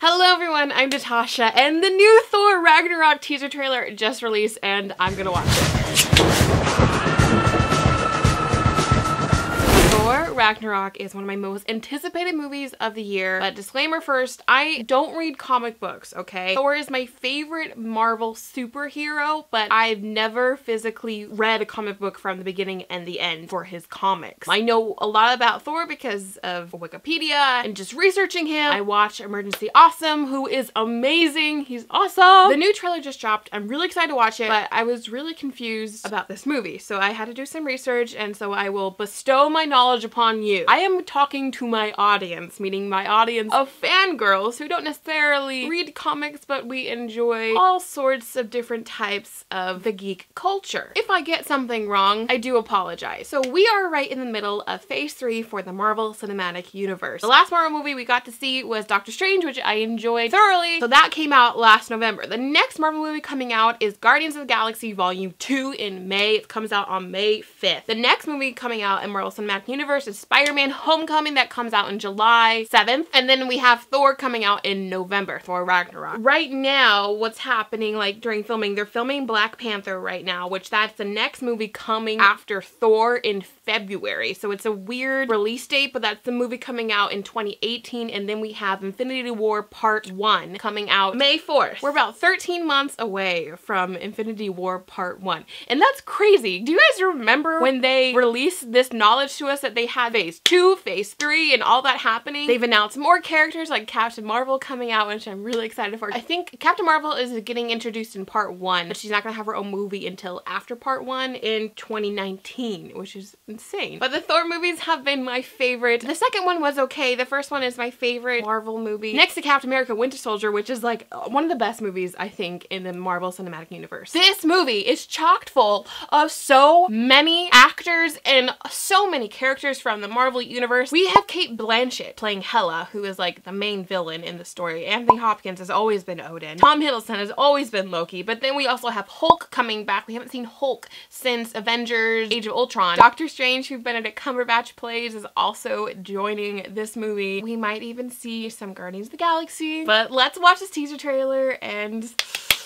Hello everyone, I'm Natasha, and the new Thor Ragnarok teaser trailer just released, and I'm gonna watch it. Thor Ragnarok is one of my most anticipated movies of the year, but disclaimer first, I don't read comic books, okay? Thor is my favorite Marvel superhero, but I've never physically read a comic book from the beginning and the end for his comics. I know a lot about Thor because of Wikipedia and just researching him. I watch Emergency Awesome, who is amazing. He's awesome. The new trailer just dropped. I'm really excited to watch it, but I was really confused about this movie, so I had to do some research, and so I will bestow my knowledge upon you. I am talking to my audience, meaning my audience of fangirls who don't necessarily read comics, but we enjoy all sorts of different types of the geek culture. If I get something wrong, I do apologize. So we are right in the middle of phase 3 for the Marvel Cinematic Universe. The last Marvel movie we got to see was Doctor Strange, which I enjoyed thoroughly. So that came out last November. The next Marvel movie coming out is Guardians of the Galaxy Volume 2 in May. It comes out on May 5th. The next movie coming out in Marvel Cinematic Universe is Spider-Man Homecoming, that comes out on July 7th. And then we have Thor coming out in November, Thor Ragnarok. Right now, what's happening like during filming, they're filming Black Panther right now, which that's the next movie coming after Thor in February. So it's a weird release date, but that's the movie coming out in 2018. And then we have Infinity War Part 1 coming out May 4th. We're about 13 months away from Infinity War Part 1. And that's crazy. Do you guys remember when they released this knowledge to us that they had phase 2, phase 3, and all that happening? They've announced more characters like Captain Marvel coming out, which I'm really excited for. I think Captain Marvel is getting introduced in Part 1, but she's not gonna have her own movie until after Part 1 in 2019, which is insane. But the Thor movies have been my favorite. The second one was okay. The first one is my favorite Marvel movie, next to Captain America Winter Soldier, which is like one of the best movies I think in the Marvel Cinematic Universe. This movie is chock full of so many actors and so many characters from the Marvel Universe. We have Cate Blanchett playing Hela, who is like the main villain in the story. Anthony Hopkins has always been Odin. Tom Hiddleston has always been Loki. But then we also have Hulk coming back. We haven't seen Hulk since Avengers Age of Ultron. Doctor Strange, who Benedict Cumberbatch plays, is also joining this movie. We might even see some Guardians of the Galaxy. But let's watch this teaser trailer and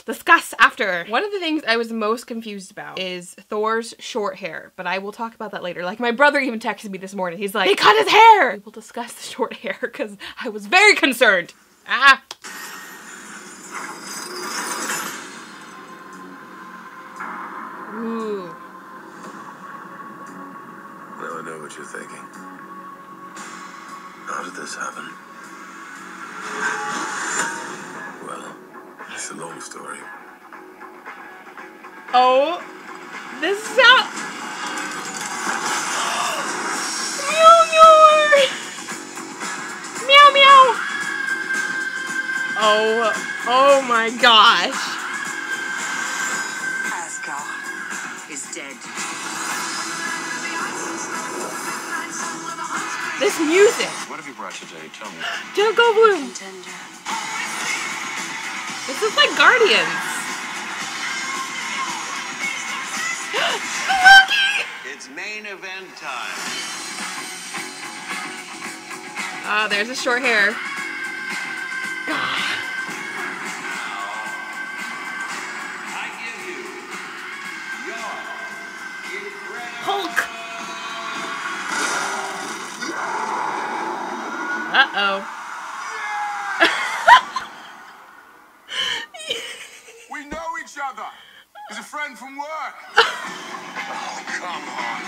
discuss after. One of the things I was most confused about is Thor's short hair, but I will talk about that later. Like, my brother even texted me this morning. He's like, they cut his hair! We will discuss the short hair because I was very concerned. Ah! Ooh. Now I know what you're thinking. How did this happen? Well, it's a long story. Oh, this is how... Meow, meow. Meow, meow. Oh my gosh. Asgard is dead. This music. What have you brought today? Tell me. Don't go blue. Contender. This is like Guardians. Loki! It's main event time. Oh, there's a short hair. I give you your incredible Hulk! Uh-oh. We know each other. He's a friend from work. Oh, come on.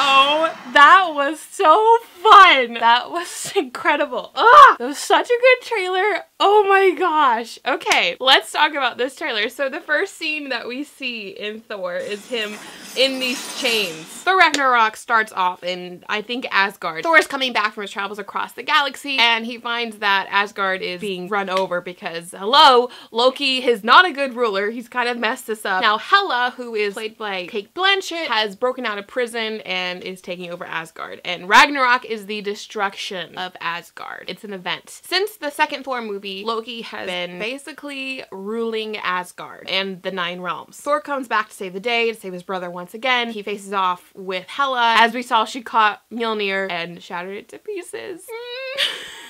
Oh, that was so fun. That was incredible. Ah, that was such a good trailer. Oh my gosh. Okay, let's talk about this trailer. So the first scene that we see in Thor is him in these chains. Thor Ragnarok starts off in, I think, Asgard. Thor is coming back from his travels across the galaxy, and he finds that Asgard is being run over because, hello, Loki is not a good ruler. He's kind of messed this up. Now, Hela, who is played by Cate Blanchett, has broken out of prison and is taking over Asgard. And Ragnarok is the destruction of Asgard. It's an event. Since the second Thor movie, movie, Loki has been basically ruling Asgard and the 9 realms. Thor comes back to save the day, to save his brother once again. He faces off with Hela. As we saw, she caught Mjolnir and shattered it to pieces.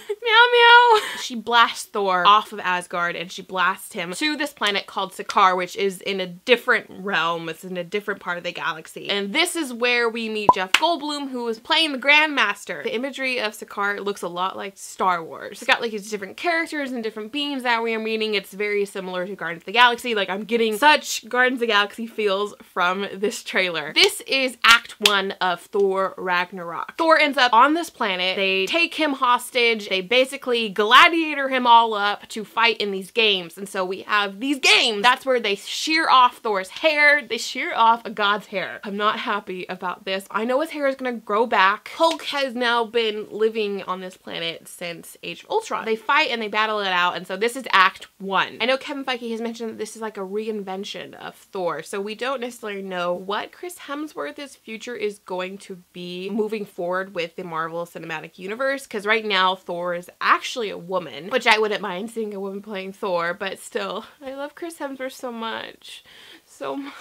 Meow meow. She blasts Thor off of Asgard and she blasts him to this planet called Sakaar, which is in a different realm. It's in a different part of the galaxy. And this is where we meet Jeff Goldblum, who is playing the Grandmaster. The imagery of Sakaar looks a lot like Star Wars. It's got like these different characters and different beings that we are meeting. It's very similar to Guardians of the Galaxy. Like, I'm getting such Guardians of the Galaxy feels from this trailer. This is Act 1 of Thor Ragnarok. Thor ends up on this planet. They take him hostage. They basically gladiator him all up to fight in these games. And so we have these games. That's where they shear off Thor's hair. They shear off a god's hair. I'm not happy about this. I know his hair is gonna grow back. Hulk has now been living on this planet since Age of Ultron. They fight and they battle it out, and so this is Act 1. I know Kevin Feige has mentioned that this is like a reinvention of Thor, so we don't necessarily know what Chris Hemsworth's future is going to be moving forward with the Marvel Cinematic Universe, because right now Thor is actually a woman, which I wouldn't mind seeing a woman playing Thor, but still, I love Chris Hemsworth so much. So much.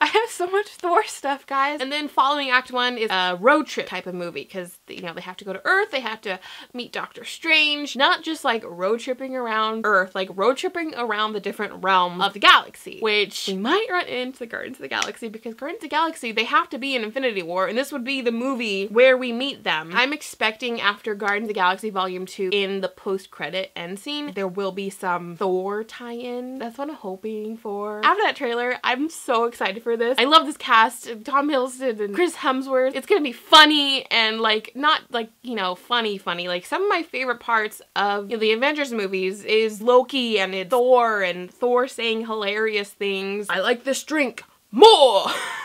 I have so much Thor stuff, guys. And then following Act 1 is a road trip type of movie, because, you know, they have to go to Earth, they have to meet Doctor Strange, not just like road tripping around Earth, like road tripping around the different realms of the galaxy, which we might run into the Guardians of the Galaxy, because Guardians of the Galaxy, they have to be in Infinity War, and this would be the movie where we meet them. I'm expecting after Guardians of the Galaxy Volume 2, in the post-credit end scene, there will be some Thor tie-in. That's what I'm hoping for. After that trailer, I'm so excited for this. I love this cast, Tom Hiddleston and Chris Hemsworth. It's gonna be funny and like, not like, you know, funny. Like, some of my favorite parts of, you know, the Avengers movies is Loki and it's Thor and Thor saying hilarious things. I like this drink more.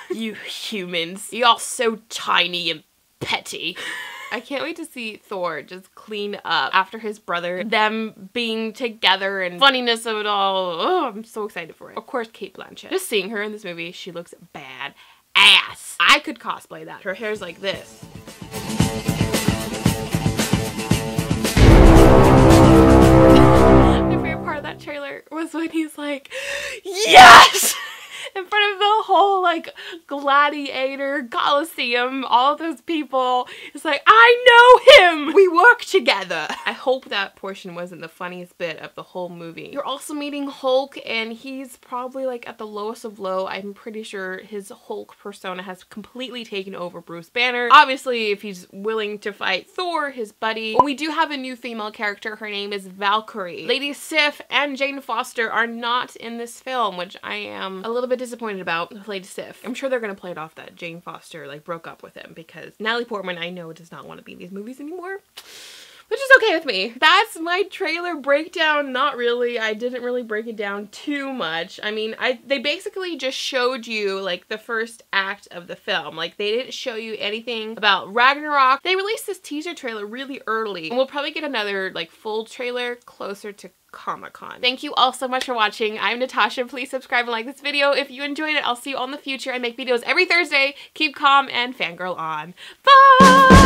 You humans, y'all so tiny and petty. I can't wait to see Thor just clean up after his brother, them being together and funniness of it all. Oh, I'm so excited for it. Of course, Cate Blanchett. Just seeing her in this movie, she looks bad ass. I could cosplay that. Her hair's like this. My favorite part of that trailer was when he's like, yes! In front of the whole like gladiator coliseum, all of those people. It's like, I know him! We work together! I hope that portion wasn't the funniest bit of the whole movie. You're also meeting Hulk, and he's probably like at the lowest of low. I'm pretty sure his Hulk persona has completely taken over Bruce Banner. Obviously, if he's willing to fight Thor, his buddy. We do have a new female character. Her name is Valkyrie. Lady Sif and Jane Foster are not in this film, which I am a little bit disappointed about with Lady Sif. I'm sure they're gonna play it off that Jane Foster like broke up with him, because Natalie Portman, I know, does not want to be in these movies anymore, which is okay with me. That's my trailer breakdown. Not really. I didn't really break it down too much. I mean, they basically just showed you like the first act of the film. Like, they didn't show you anything about Ragnarok. They released this teaser trailer really early, and we'll probably get another like full trailer closer to Comic-Con. Thank you all so much for watching. I'm Natasha. Please subscribe and like this video if you enjoyed it. I'll see you all in the future. I make videos every Thursday. Keep calm and fangirl on. Bye!